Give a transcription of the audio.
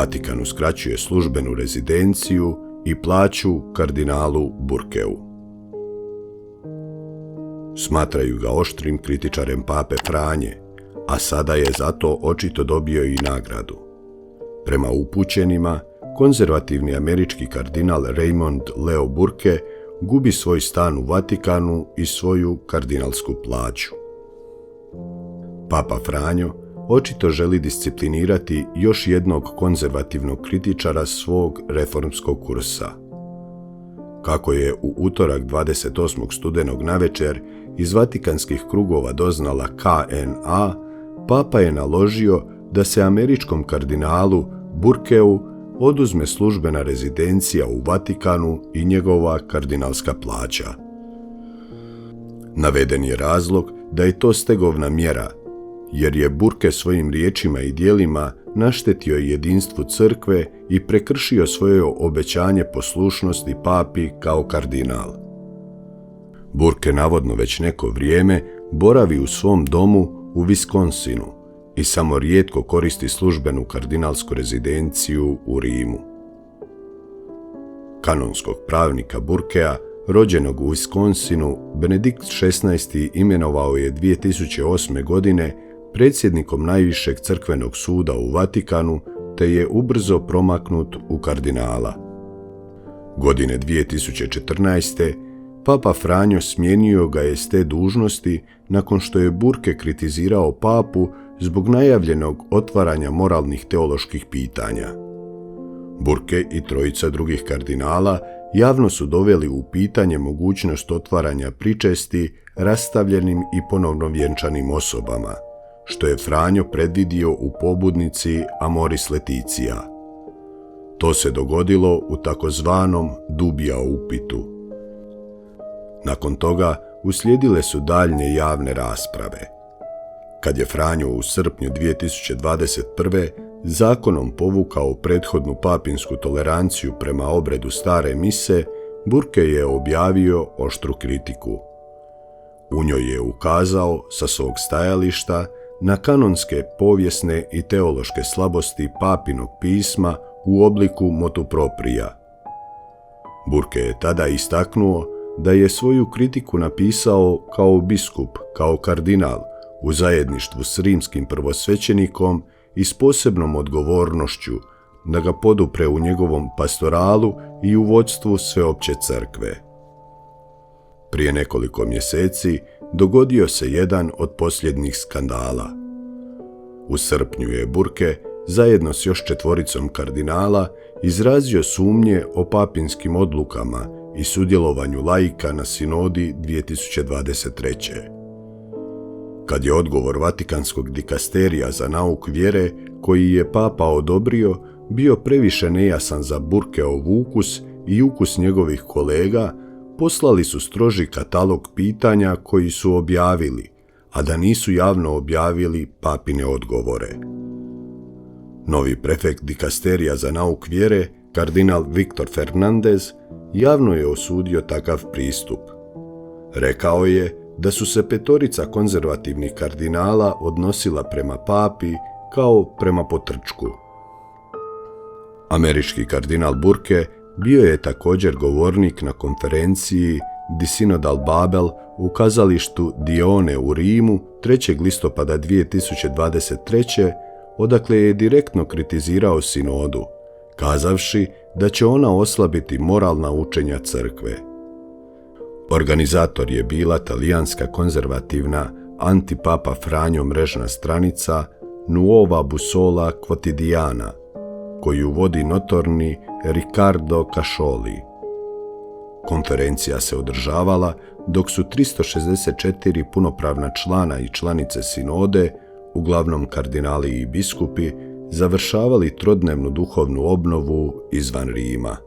Vatikan uskraćuje službenu rezidenciju i plaću kardinalu Burkeu. Smatraju ga oštrim kritičarem pape Franje, a sada je zato očito dobio i nagradu. Prema upućenima, konzervativni američki kardinal Raymond Leo Burke gubi svoj stan u Vatikanu i svoju kardinalsku plaću. Papa Franjo očito želi disciplinirati još jednog konzervativnog kritičara svog reformskog kursa. Kako je u utorak 28. studenog navečer iz vatikanskih krugova doznala KNA, papa je naložio da se američkom kardinalu Burkeu oduzme službena rezidencija u Vatikanu i njegova kardinalska plaća. Naveden je razlog da je to stegovna mjera, jer je Burke svojim riječima i djelima naštetio jedinstvu crkve i prekršio svoje obećanje poslušnosti papi kao kardinal. Burke navodno već neko vrijeme boravi u svom domu u Wisconsinu i samo rijetko koristi službenu kardinalsku rezidenciju u Rimu. Kanonskog pravnika Burkea, rođenog u Wisconsinu, Benedikt XVI. Imenovao je 2008. godine predsjednikom najvišeg crkvenog suda u Vatikanu, te je ubrzo promaknut u kardinala. Godine 2014. Papa Franjo smijenio ga je s te dužnosti nakon što je Burke kritizirao papu zbog najavljenog otvaranja moralnih teoloških pitanja. Burke i trojica drugih kardinala javno su doveli u pitanje mogućnost otvaranja pričesti rastavljenim i ponovno vjenčanim osobama, što je Franjo predvidio u pobudnici Amoris Laetitia. To se dogodilo u takozvanom Dubia upitu. Nakon toga uslijedile su daljnje javne rasprave. Kad je Franjo u srpnju 2021. zakonom povukao prethodnu papinsku toleranciju prema obredu stare mise, Burke je objavio oštru kritiku. U njoj je ukazao sa svog stajališta na kanonske, povijesne i teološke slabosti papinog pisma u obliku motu propria. Burke je tada istaknuo da je svoju kritiku napisao kao biskup, kao kardinal, u zajedništvu s rimskim prvosvećenikom i s posebnom odgovornošću da ga podupre u njegovom pastoralu i u vodstvu sveopće crkve. Prije nekoliko mjeseci dogodio se jedan od posljednjih skandala. U srpnju je Burke, zajedno s još 4 kardinala, izrazio sumnje o papinskim odlukama i sudjelovanju laika na sinodi 2023. Kad je odgovor Vatikanskog dikasterija za nauk vjere, koji je papa odobrio, bio previše nejasan za Burkeov ukus i ukus njegovih kolega, poslali su stroži katalog pitanja koji su objavili, a da nisu javno objavili papine odgovore. Novi prefekt dikasterija za nauk vjere, kardinal Viktor Fernandez, javno je osudio takav pristup. Rekao je da su se 5 konzervativnih kardinala odnosila prema papi kao prema potrčku. Američki kardinal Burke bio je također govornik na konferenciji Di Synodal Babel u kazalištu Dione u Rimu 3. listopada 2023. odakle je direktno kritizirao sinodu, kazavši da će ona oslabiti moralna učenja crkve. Organizator je bila talijanska konzervativna anti-papa Franjo mrežna stranica Nuova Bussola Quotidiana, koju vodi notorni Riccardo Cascioli. Konferencija se održavala dok su 364 punopravna člana i članice sinode, uglavnom kardinali i biskupi, završavali trodnevnu duhovnu obnovu izvan Rima.